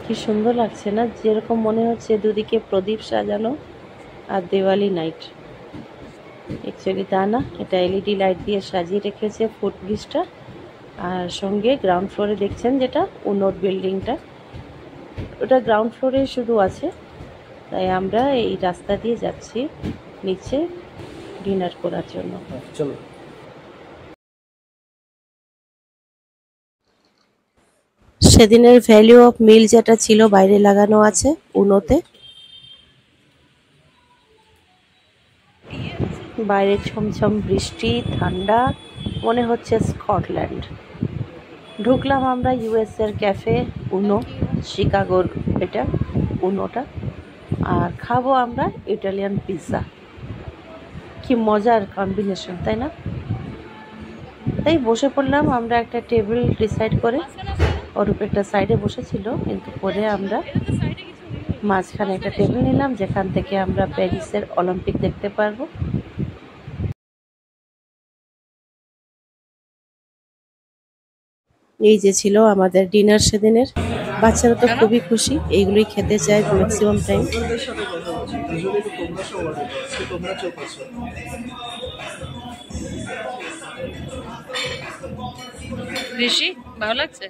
কি সুন্দর লাগছে না, যেরকম মনে হচ্ছে দুদিকে প্রদীপ সাজানো আর দিওয়ালি নাইট। অ্যাকচুয়ালি তা না, এটা এলইডি লাইট দিয়ে সাজিয়ে রেখেছে ফুড ব্রিজটা। আর সঙ্গে গ্রাউন্ড ফ্লোরে দেখছেন যেটা উন্নত বিল্ডিংটা, ওটা গ্রাউন্ড ফ্লোরে শুধু আছে। তাই আমরা এই রাস্তা দিয়ে যাচ্ছি নিচে ডিনার করার জন্য। চলো। সেদিনের ভ্যালু অফ মিল যেটা ছিল বাইরে লাগানো আছে উনোতে। বাইরে ছমছম বৃষ্টি, ঠান্ডা, মনে হচ্ছে স্কটল্যান্ড। ঢুকলাম আমরা ইউএস এর ক্যাফে উনো, শিকাগোর এটা উনোটা। আর খাবো আমরা ইটালিয়ান পিৎজা। কি মজার কম্বিনেশন, তাই না? তাই বসে পড়লাম আমরা একটা টেবিল ডিসাইড করে। অরূপ একটা সাইডে বসেছিল, কিন্তু পরে আমরা মাঝখানে একটা টেবিল নিলাম যেখান থেকে আমরা প্যারিসের অলিম্পিক দেখতে পারবো। এই যে ছিল আমাদের ডিনার সেদিনের। বাচ্চারা তো খুবই খুশি, এইগুলোই খেতে চায় ম্যাক্সিমাম টাইম। ঋষি ভালো লাগছে?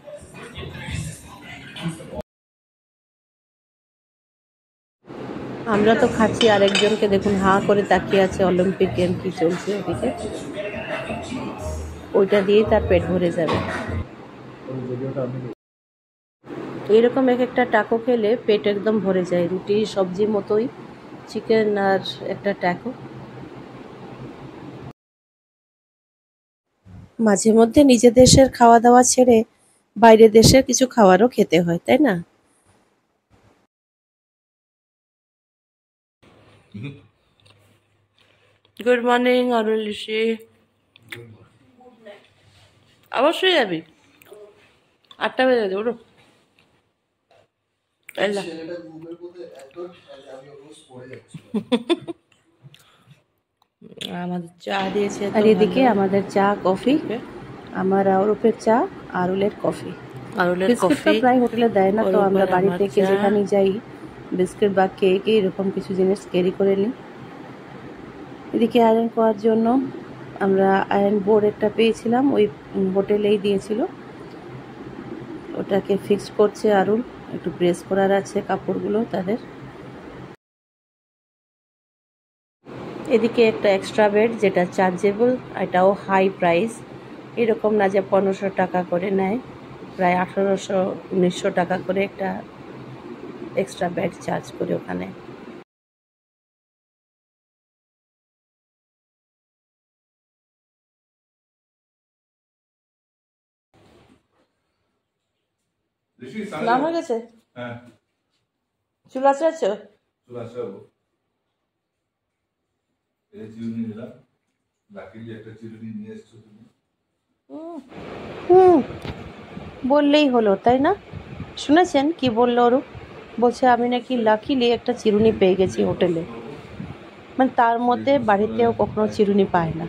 আমরা তো খাচ্ছি, আরেকজনকে দেখুন হাঁ করে তাকিয়ে আছে। অলিম্পিক গেম কি চলছে ওদিকে, ওইটা দিয়েই তার পেট ভরে যাবে। এইরকম এক একটা টাকো খেলে পেট একদম ভরে যায়, রুটি সবজির মতোই, চিকেন আর একটা টাকো। মাঝে মধ্যে নিজের দেশের খাওয়া দাওয়া ছেড়ে বাইরের দেশের কিছু খাবারও খেতে হয়, তাই না? গুড মর্নিং অরুণ ঋষি। অবশ্যই যাবি, 8টা বেজে যাবে। ওরো আমাদের চা দিয়েছে, আর এদিকে আমাদের চা কফি, আমার অরূপের চা, আরুলের কফি। আরুলের কফি প্রায় হোটেলে দেয় না, তো আমরা বাড়ি থেকে যেখানে যাই বিস্কিট বা কেক এরকম কিছু জিনিস ক্যারি করে নিই। এদিকে আয়রন করার জন্য আমরা আয়রন বোর্ড একটা পেয়েছিলাম, ওই হোটেলেই দিয়েছিল, ওটাকে ফিক্স করছে আরুল। একটু প্রেস করার আছে কাপড়গুলো তাদের। এদিকে একটা এক্সট্রা বেড যেটা চার্জেবল, এটাও হাই প্রাইস, এরকম না যে 1500 টাকা করে নেয়, প্রায় 1800-1900 টাকা করে একটা এক্সট্রা বেড চার্জ করে ওখানে। নাম হয়ে গেছে? হ্যাঁ। চুল আঁচড়াচ্ছ? চুল আঁচড়াবো। এই চিরুনি নিলাম, লাকিলি একটা চিরুনি নিয়ে এসছো তুমি। বললেই হলো, তাই না? শুনেছেন কি বললো অরূপ? বলছে আমি নাকি লাকিলি একটা চিরুনি পেয়ে গেছি হোটেলে। মানে তার মধ্যে বাড়িতেও কখনো চিরুনি পায় না।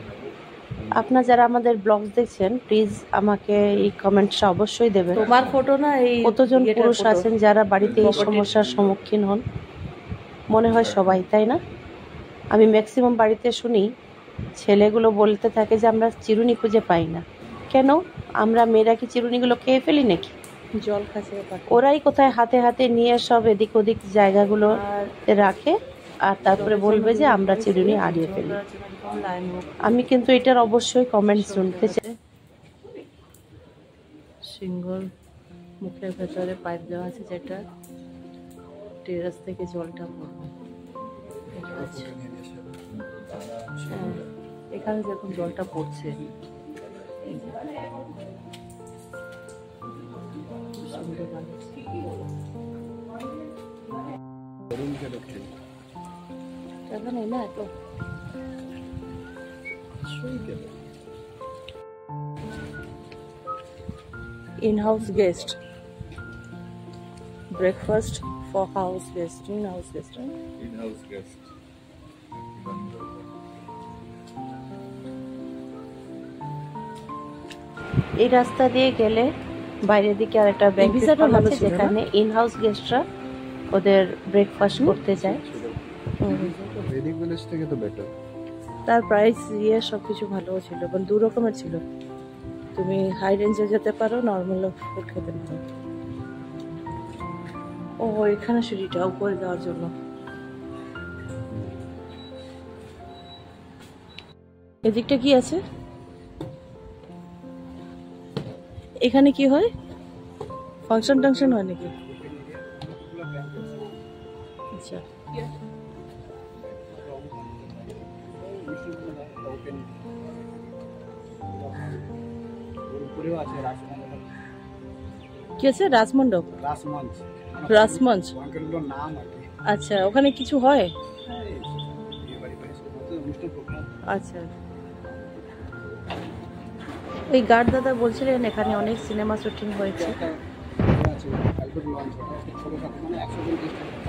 আপনারা যারা আমাদের ব্লগস দেখছেন প্লিজ আমাকে এই কমেন্টসটা অবশ্যই দেবেন। তোমার ফটো না, এই কতজন পুরুষ আছেন যারা বাড়িতে এই সমস্যার সম্মুখীন হন? মনে হয় সবাই, তাই না? আমি ম্যাক্সিমাম বাড়িতে শুনি ছেলেগুলো বলতে থাকে যে আমরা চিরুনি খুঁজে পাই না। কেন? আমরা মেয়েরা কি চিরুনিগুলো খেয়ে ফেলি নাকি? জল খাচ্ছে, ওরাই কোথায় হাতে হাতে নিয়ে সব এদিক ওদিক জায়গাগুলো রাখে, আর তারপরে বলবে যে আমরা চিরুনি হারিয়ে ফেলি। আমি কিন্তু এটার অবশ্যই কমেন্ট শুনতে চাই। সিঙ্গল মুখের ভেতরে পাইপ দেওয়া আছে, যেটা টেরাস থেকে জলটা পড়বে। হ্যাঁ, এখানে যখন জলটা পড়ছে এখানে না তো in-house guest, breakfast for house guest, in-house guest, right? In-house guest. এই রাস্তা দিয়ে গেলে বাইরের দিকে আর একটা ব্যাংকুয়েট হল আছে যেখানে ইন হাউস গেস্টরা ওদের ব্রেকফাস্ট করতে যায়। ভেদিক ভিলেজ থেকে তো বেটার। তার প্রাইস সবকিছু ভালো ছিল, মানে দু রকমের ছিল। তুমি হাই রেঞ্জে যেতে পারো, নর্মাল ফুড খেতে পারো। ও এখানে সিঁড়িটা উপরে যাওয়ার জন্য। এদিকটা কি আছে? এখানে কি হয়? ফাংশন টাংশন হয় নাকি? আচ্ছা, কি আছে? রাজমণ্ডপ, রাসমঞ্চ। আচ্ছা, ওখানে কিছু হয়? আচ্ছা, এই গার্ড দাদা বলছিলেন এখানে অনেক সিনেমা শুটিং হয়েছে।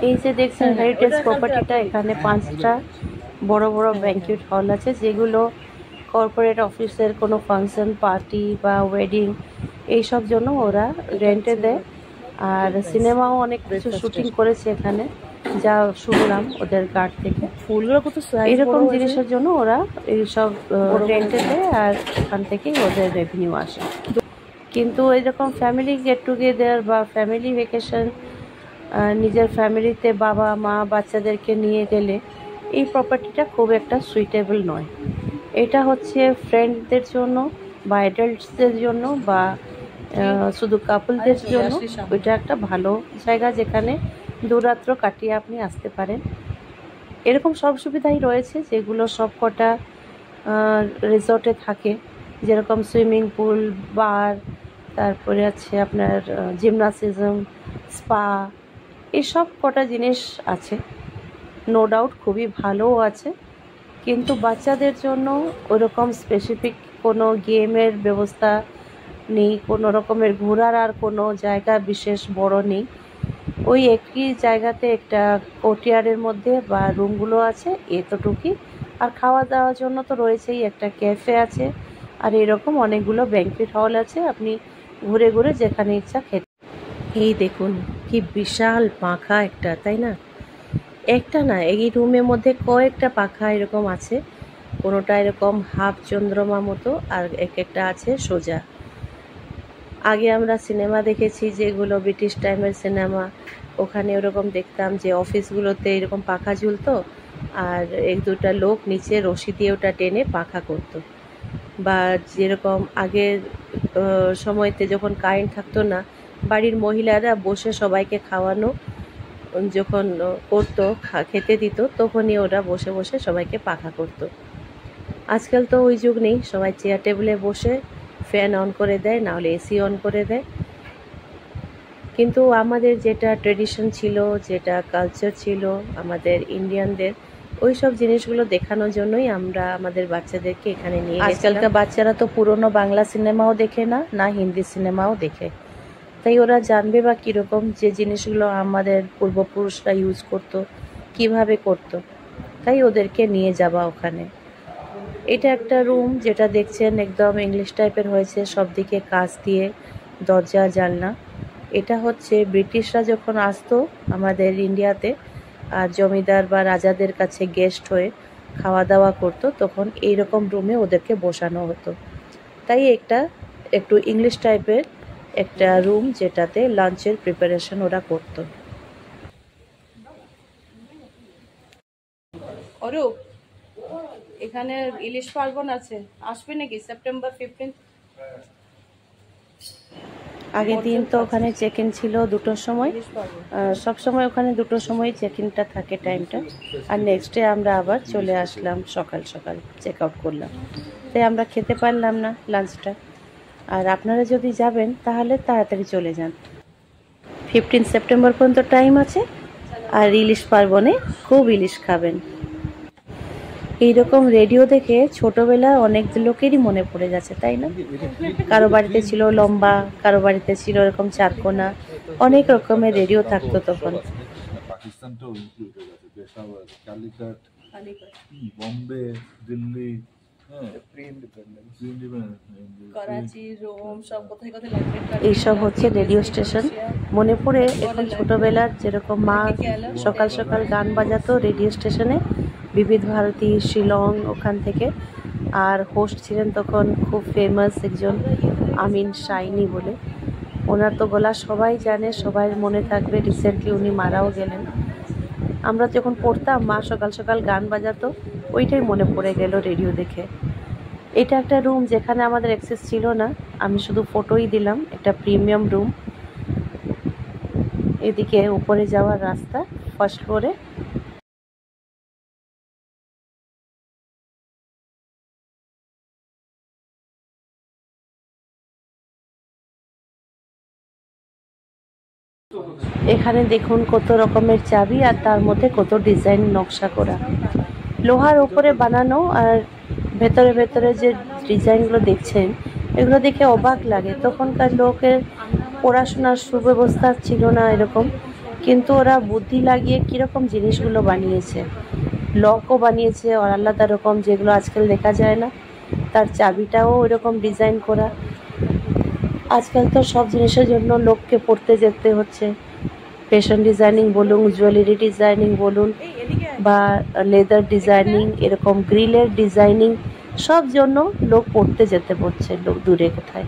এই যে দেখছেন হেরিটেজ প্রপার্টিটা, এখানে 5টা বড় বড় ব্যাংকুয়েট হল আছে যেগুলো কর্পোরেট অফিসের কোনো ফাংশন, পার্টি বা ওয়েডিং এইসব জন্য ওরা রেন্টে দেয়। আর সিনেমাও অনেক কিছু শুটিং করেছে এখানে, যা শুনলাম ওদের গার্ড থেকে। ফুলগুলো কত এরকম জিনিসের জন্য ওরা এইসব রেন্টে দেয়, আর এখান থেকেই ওদের রেভিনিউ আসে। কিন্তু এরকম ফ্যামিলি গেট টুগেদার বা ফ্যামিলি ভেকেশন, নিজের ফ্যামিলিতে বাবা মা বাচ্চাদেরকে নিয়ে গেলে এই প্রপার্টিটা খুব একটা সুইটেবল নয়। এটা হচ্ছে ফ্রেন্ডদের জন্য বা অ্যাডাল্টসদের জন্য বা শুধু কাপলদের জন্য ওইটা একটা ভালো জায়গা যেখানে দুরাত্র কাটিয়ে আপনি আসতে পারেন। এরকম সব সুবিধাই রয়েছে যেগুলো সব কটা রিসর্টে থাকে, যেরকম সুইমিং পুল, বার, তারপরে আছে আপনার জিমনাসিজম, স্পা, এসব কটা জিনিস আছে। নো ডাউট খুবই ভালোও আছে, কিন্তু বাচ্চাদের জন্য ওরকম স্পেসিফিক কোনো গেমের ব্যবস্থা নেই, কোনো রকমের ঘোরার আর কোনো জায়গা বিশেষ বড় নেই। ওই একই জায়গাতে একটা কোর্টইয়ার্ডের মধ্যে বা রুমগুলো আছে এতটুকুই। আর খাওয়া দাওয়ার জন্য তো রয়েছেই, একটা ক্যাফে আছে, আর এরকম অনেকগুলো ব্যাংকুয়েট হল আছে, আপনি ঘুরে ঘুরে যেখানে ইচ্ছা খেতে। এই দেখুন কি বিশাল পাখা একটা, তাই না? একটা না, এই রুমের মধ্যে কয়েকটা পাখা এরকম আছে, কোনোটা এরকম হাফ চন্দ্রমা মতো আর একটা আছে সোজা। আগে আমরা সিনেমা দেখেছি যেগুলো ব্রিটিশ টাইমের সিনেমা, ওখানে ওরকম দেখতাম যে অফিসগুলোতে এরকম পাখা ঝুলতো আর এক দুটা লোক নিচে রশি দিয়ে ওটা টেনে পাখা করতো। বা যেরকম আগের সময়তে যখন কারেন্ট থাকতো না, বাড়ির মহিলারা বসে সবাইকে খাওয়ানো যখন করতো, খেতে দিত, তখনই ওরা বসে বসে সবাইকে পাখা করতো। আজকাল তো ওই যুগ নেই, সবাই চেয়ার টেবিলে বসে ফ্যান অন করে দেয়, নাহলে এসি অন করে দেয়। কিন্তু আমাদের যেটা ট্রেডিশন ছিল, যেটা কালচার ছিল আমাদের ইন্ডিয়ানদের, ওই সব জিনিসগুলো দেখানোর জন্যই আমরা আমাদের বাচ্চাদেরকে এখানে নিয়ে গেছিলাম। আজকালকার বাচ্চারা তো পুরনো বাংলা সিনেমাও দেখে না, না হিন্দি সিনেমাও দেখে, তাই ওরা জানবে বা কীরকম যে জিনিসগুলো আমাদের পূর্বপুরুষরা ইউজ করতো, কিভাবে করতো। তাই ওদেরকে নিয়ে যাওয়া ওখানে। এটা একটা রুম যেটা দেখছেন একদম ইংলিশ টাইপের হয়েছে, সব দিকে কাঁচ দিয়ে দরজা জানলা। এটা হচ্ছে ব্রিটিশরা যখন আসতো আমাদের ইন্ডিয়াতে আর জমিদার বা রাজাদের কাছে গেস্ট হয়ে খাওয়া দাওয়া করতো, তখন এইরকম রুমে ওদেরকে বসানো হতো। তাই একটু ইংলিশ টাইপের একটা রুম যেটাতে লাঞ্চের প্রিপারেশন ওরা করতো। অরূপ, এখানে ইলিশ পার্বণ আছে, আসবে নাকি সেপ্টেম্বর 15? আগের দিন তো ওখানে চেক ইন ছিল 2টোর সময়, সব সময় ওখানে 2টোর সময় চেক ইনটা থাকে টাইমটা। আর নেক্সট ডে আমরা আবার চলে আসলাম সকাল সকাল, চেক আউট করলাম, তাই আমরা খেতে পারলাম না লাঞ্চটা। আর আপনারা যদি যাবেন তাহলে তাড়াতাড়ি চলে যান, 15 সেপ্টেম্বর পর্যন্ত টাইম আছে। আর ইলিশ পার্বণে খুব ইলিশ খাবেন। এইরকম রেডিও দেখে ছোটবেলা অনেক লোকেরই মনে পড়ে যাচ্ছে, তাই না? কারো বাড়িতে ছিল লম্বা, কারো বাড়িতে ছিল এরকম চারকোনা, অনেক রকমের রেডিও থাকতো তখন। পাকিস্তানটাও ইনক্লুড হয়ে গেছে, Peshawar, Calicut, Bombay, Delhi, pre independence. Karachi, Rome সব কোথায় কোথায় লাগবে। এইসব হচ্ছে রেডিও স্টেশন। মনে পড়ে এখন ছোটবেলার যেরকম মা সকাল সকাল গান বাজাতো রেডিও স্টেশনে, বিবিধ ভারতী, শিলং, ওখান থেকে। আর হোস্ট ছিলেন তখন খুব ফেমাস একজন আমিন শাইনি বলে। ওনার তো গলা সবাই জানে, সবাই মনে থাকবে। রিসেন্টলি উনি মারাও গেলেন। আমরা যখন পড়তাম মা সকাল সকাল গান বাজাতো, ওইটাই মনে পড়ে গেল রেডিও দেখে। এটা একটা রুম যেখানে আমাদের অ্যাক্সেস ছিল না, আমি শুধু ফটোই দিলাম। একটা প্রিমিয়াম রুম। এদিকে উপরে যাওয়ার রাস্তা ফার্স্ট ফ্লোরে। এখানে দেখুন কত রকমের চাবি, আর তার মধ্যে কত ডিজাইন নকশা করা, লোহার উপরে বানানো। আর ভেতরে ভেতরে যে ডিজাইনগুলো দেখছেন, এগুলো দেখে অবাক লাগে। তখনকার লোকের পড়াশোনার সুব্যবস্থা ছিল না এরকম, কিন্তু ওরা বুদ্ধি লাগিয়ে কীরকম জিনিসগুলো বানিয়েছে। লকও বানিয়েছে আর আলাদা রকম, যেগুলো আজকাল দেখা যায় না। তার চাবিটাও ওইরকম ডিজাইন করা। আজকাল তো সব জিনিসের জন্য লোককে পড়তে যেতে হচ্ছে। ফ্যাশন ডিজাইনিং বলুন, জুয়েলারি ডিজাইনিং বলুন, বা লেদার ডিজাইনিং, এরকম গ্রিলের ডিজাইনিং, সব জন্য লোক পড়তে যেতে পড়ছে, লোক দূরে কোথায়।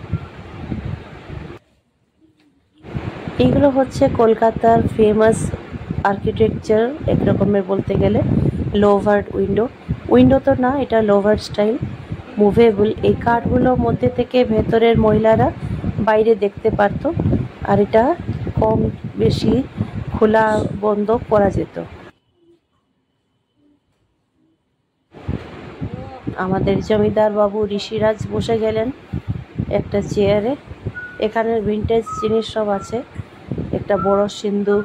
এইগুলো হচ্ছে কলকাতার ফেমাস আর্কিটেকচার এক রকমের বলতে গেলে। লোভার্ড উইন্ডো, উইন্ডো তো না, এটা লোভার্ড স্টাইল, মুভেবল। এই কাঠগুলোর মধ্যে থেকে ভেতরের মহিলারা বাইরে দেখতে পারতো, আর এটা কম বেশি খোলা বন্ধ করা যেত। আমাদের জমিদার বাবু ঋষিরাজ বসে গেলেন একটা চেয়ারে। এখানের ভিন্টেজ জিনিস সব আছে। একটা বড় সিন্দুক,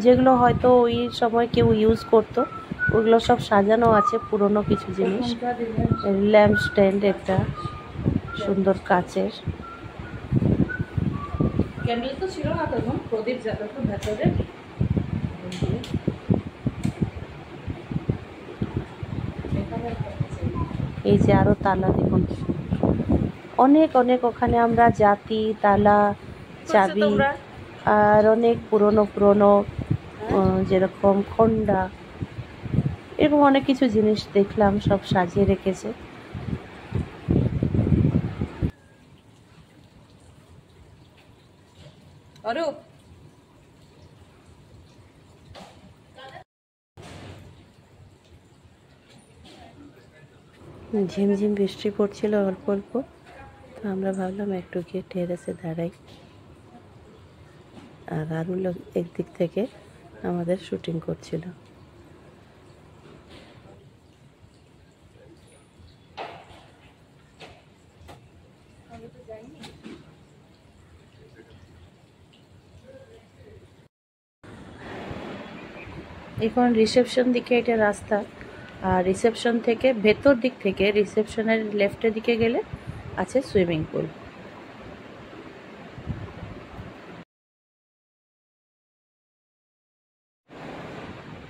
যেগুলো হয়তো ওই সময় কেউ ইউজ করতো, ওগুলো সব সাজানো আছে, পুরনো কিছু জিনিস। ল্যাম্প স্ট্যান্ড একটা সুন্দর কাচের। ক্যান্ডেল তো ছিল না তখন, প্রদীপ জ্বালাতো ভেতরে। এই যে আরো তালা দেখুন, অনেক অনেক। ওখানে আমরা জাতি, তালা, চাবি, আর অনেক পুরনো পুরনো যেরকম খন্ডা, এরকম অনেক কিছু জিনিস দেখলাম, সব সাজিয়ে রেখেছে। অরূপ, ঝিমঝিম বৃষ্টি পড়ছিল অল্প অল্প, তো আমরা ভাবলাম একটু গিয়ে টেরেসে দাঁড়াই। আর আরুল একদিক থেকে আমাদের শুটিং করছিল। এখন রিসেপশন দিকে এটা রাস্তা, আর রিসেপশন থেকে ভেতর দিক থেকে রিসেপশনের লেফটের দিকে গেলে আছে সুইমিং পুল।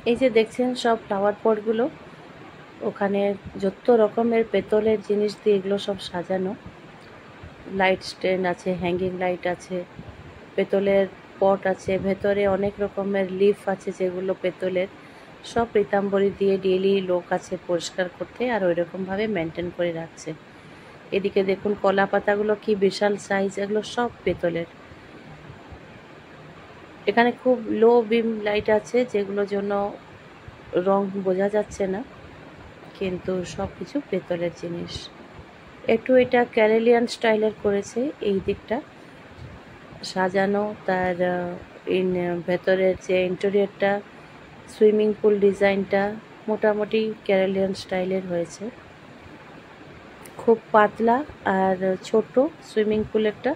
এই যে দেখছেন সব ফ্লাওয়ার পটগুলো, ওখানে যত রকমের পেতলের জিনিস দিয়ে এগুলো সব সাজানো। লাইট স্ট্যান্ড আছে, হ্যাঙ্গিং লাইট আছে, পেতলের পট আছে, ভেতরে অনেক রকমের লিফ আছে যেগুলো পেতলের। সব পীতাম্বরী দিয়ে ডেইলি লোক আছে পরিষ্কার করতে, আর ওই রকমভাবে মেনটেন করে রাখছে। এদিকে দেখুন কলা পাতাগুলো কি বিশাল সাইজ, এগুলো সব পেতলের। এখানে খুব লো বিম লাইট আছে, যেগুলোর জন্য রং বোঝা যাচ্ছে না, কিন্তু সব কিছু পেতলের জিনিস। একটু এটা ক্যারেলিয়ান স্টাইলের করেছে এই দিকটা সাজানো। তার ভেতরের যে ইন্টেরিয়রটা, সুইমিং পুল ডিজাইনটা মোটামুটি ক্যারেলিয়ান স্টাইলের হয়েছে। খুব পাতলা আর ছোট সুইমিং পুল একটা।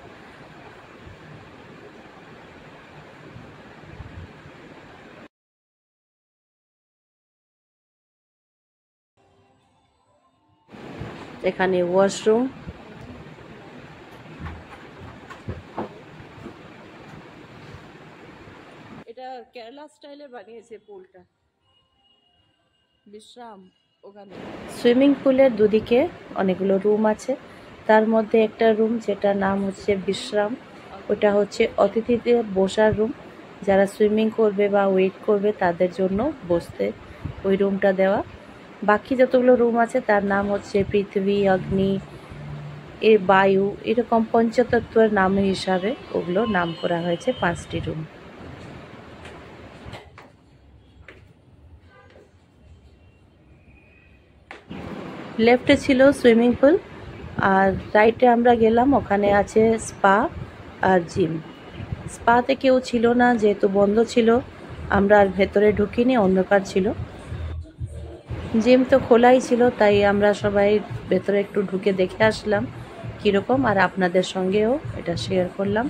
এখানে ওয়াশরুম, এটা কেরালা স্টাইলে বানিয়েছে পুলটা। বিশ্রাম। ওখানে সুইমিং পুলের দুদিকে অনেকগুলো রুম আছে, তার মধ্যে একটা রুম যেটার নাম হচ্ছে বিশ্রাম, ওটা হচ্ছে অতিথিদের বসার রুম। যারা সুইমিং করবে বা ওয়েট করবে তাদের জন্য বসতে ওই রুমটা দেওয়া। বাকি যতগুলো রুম আছে তার নাম হচ্ছে পৃথিবী, অগ্নি, এর বায়ু, এরকম পঞ্চতত্ত্বের নাম হিসাবে ওগুলো নাম করা হয়েছে 5টি রুম। লেফটে ছিল সুইমিং পুল, আর রাইটে আমরা গেলাম, ওখানে আছে স্পা আর জিম। স্পাতে কেউ ছিল না, যেহেতু বন্ধ ছিল আমরা আর ভেতরে ঢুকিনি, অন্ধকার ছিল। জিম তো খোলাই ছিল, তাই আমরা সবাই ভেতরে একটু ঢুকে দেখে আসলাম কীরকম, আর আপনাদের সঙ্গেও এটা শেয়ার করলাম।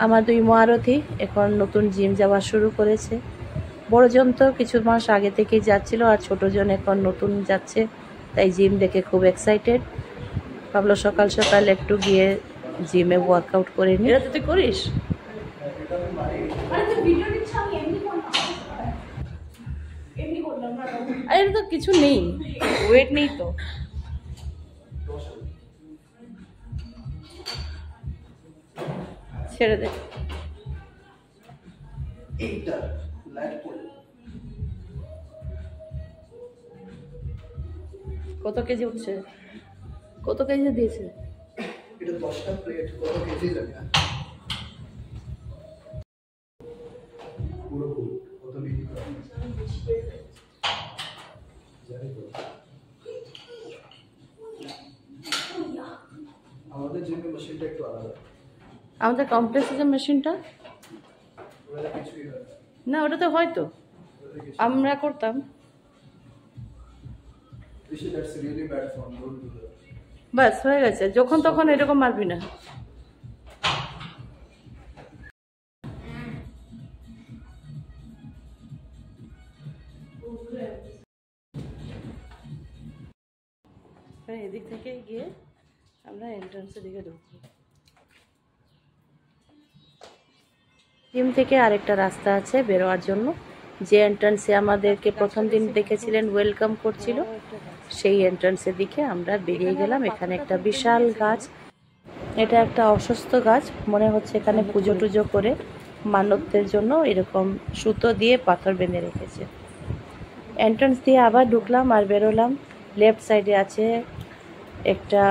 আমার 2 মহারথী এখন নতুন জিম যাওয়া শুরু করেছে। বড়জন তো কিছু মাস আগে থেকেই যাচ্ছিল, আর ছোটজন এখন নতুন যাচ্ছে, তাই জিম দেখে খুব এক্সাইটেড। ভাবলো সকাল সকাল একটু গিয়ে জিমে ওয়ার্কআউট করে নি। এটা তো তুই করিস? আর এটা তো কিছু নেই, ওয়েট নেই তো। ছেড়ে দে। কত কেজি উঠছে? কত কেজি দিয়েছে? এটা 10টা প্লেট কত কেজি যাবে? পুরো ফুল কত বিক্রি করে? জানি তো। আমাদের জিমে মেশিনটা একটু আলাদা। আমাদের কমপ্লেক্সে যে মেশিনটা, ওটা কিছুই হয় না ওটাতে হয়তো আমরা করতাম। That's really bad form. Don't do that. বাস হয়ে গেছে, যখন তখন এরকম মারবি না। এদিক থেকে গিয়ে আমরা এন্ট্রান্সের দিকে ঢুকবো। জিম থেকে আরেকটা রাস্তা আছে বেরোয়ার জন্য, যে এন্ট্রান্সে আমাদেরকে প্রথম দিন দেখেছিলেন ওয়েলকাম করছিল, সেই এন্ট্রান্সের দিকে আমরা বেরিয়ে গেলাম। এখানে একটা বিশাল গাছ, এটা একটা অসুস্থ গাছ, মনে হচ্ছে এখানে পুজো টুজো করে মানবদের জন্য এরকম সুতো দিয়ে পাথর বেঁধে রেখেছে। এন্ট্রান্স দিয়ে আবার ঢুকলাম আর বেরোলাম। লেফট সাইডে আছে একটা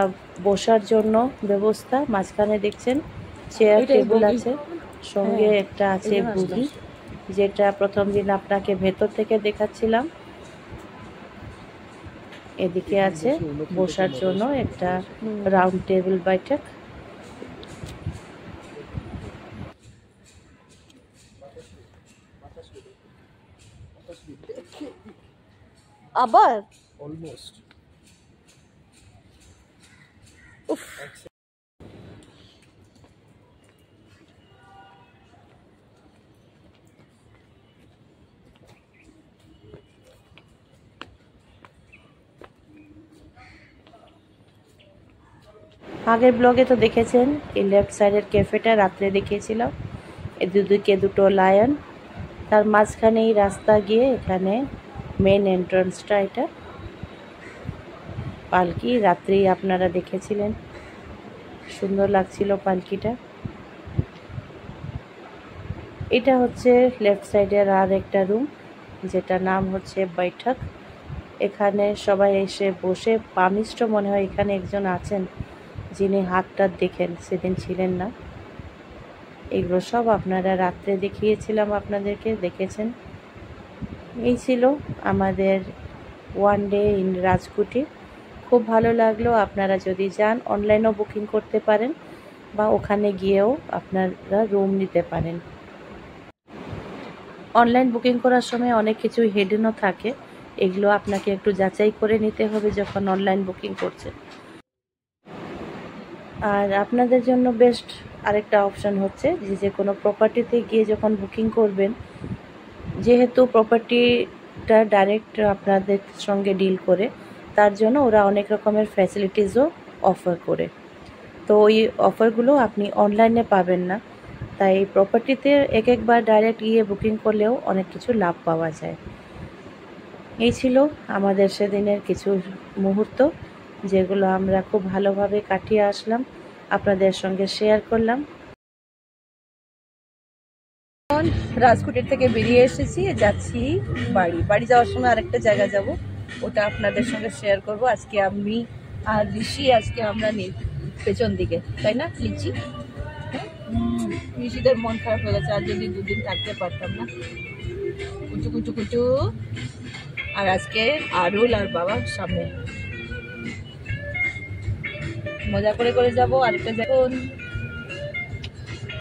বসার জন্য ব্যবস্থা, মাঝখানে দেখছেন চেয়ার টেবিল আছে, সঙ্গে একটা আছে বুগি, যেটা প্রথম দিন আপনাকে ভেতর থেকে দেখাচ্ছিলাম। এদিকে আছে বসার জন্য একটা রাউন্ড টেবিল বৈঠক। আবার Almost. উফ, আগের ব্লগে তো দেখেছেন এই লেফট সাইডের ক্যাফেটা রাত্রে দেখিয়েছিলাম, এই দুদিকে দুটো লায়ন, তার মাঝখানেই রাস্তা গিয়ে এখানে মেন এন্ট্রান্সটা। এটা পালকি রাত্রেই আপনারা দেখেছিলেন, সুন্দর লাগছিল পালকিটা। এটা হচ্ছে লেফট সাইডের আর একটা রুম, যেটা নাম হচ্ছে বৈঠক। এখানে সবাই এসে বসে, পামিস্ট মনে হয় এখানে একজন আছেন যিনি হাতটা দেখেন, সেদিন ছিলেন না। এগুলো সব আপনারা রাত্রে দেখিয়েছিলাম, আপনাদেরকে দেখেছেন। এই ছিল আমাদের ওয়ান ডে ইন রাজকুটি। খুব ভালো লাগলো। আপনারা যদি যান অনলাইনেও বুকিং করতে পারেন, বা ওখানে গিয়েও আপনারা রুম নিতে পারেন। অনলাইন বুকিং করার সময় অনেক কিছু হিডেনও থাকে, এগুলো আপনাকে একটু যাচাই করে নিতে হবে যখন অনলাইন বুকিং করছেন। আর আপনাদের জন্য বেস্ট আরেকটা অপশান হচ্ছে যে কোনো প্রপার্টিতে গিয়ে যখন বুকিং করবেন, যেহেতু প্রপার্টিটা ডাইরেক্ট আপনাদের সঙ্গে ডিল করে, তার জন্য ওরা অনেক রকমের ফ্যাসিলিটিসও অফার করে। তো ওই অফারগুলো আপনি অনলাইনে পাবেন না, তাই প্রপার্টিতে একবার ডাইরেক্ট গিয়ে বুকিং করলেও অনেক কিছু লাভ পাওয়া যায়। এই ছিল আমাদের সেদিনের কিছু মুহূর্ত, যেগুলো আমরা খুব ভালোভাবে কাটিয়ে আসলাম, আপনাদের সঙ্গে শেয়ার করলাম। রাজকুটির থেকে বেরিয়ে এসেছি, যাচ্ছি বাড়ি যাওয়ার সময় আরেকটা জায়গা যাব, ওটা আপনাদের সঙ্গে শেয়ার করব। আজকে আমি আর ঋষি, আজকে আমরা পেছন দিকে, তাই না লিচি? ঋষিদের মন খারাপ হয়ে গেছে, আর যদি 2 দিন থাকতে পারতাম না। কুচু কুচু কুচু। আর আজকে আরুল আর বাবা সামনে, মজা করে করে যাবো আরেকটা জায়গা।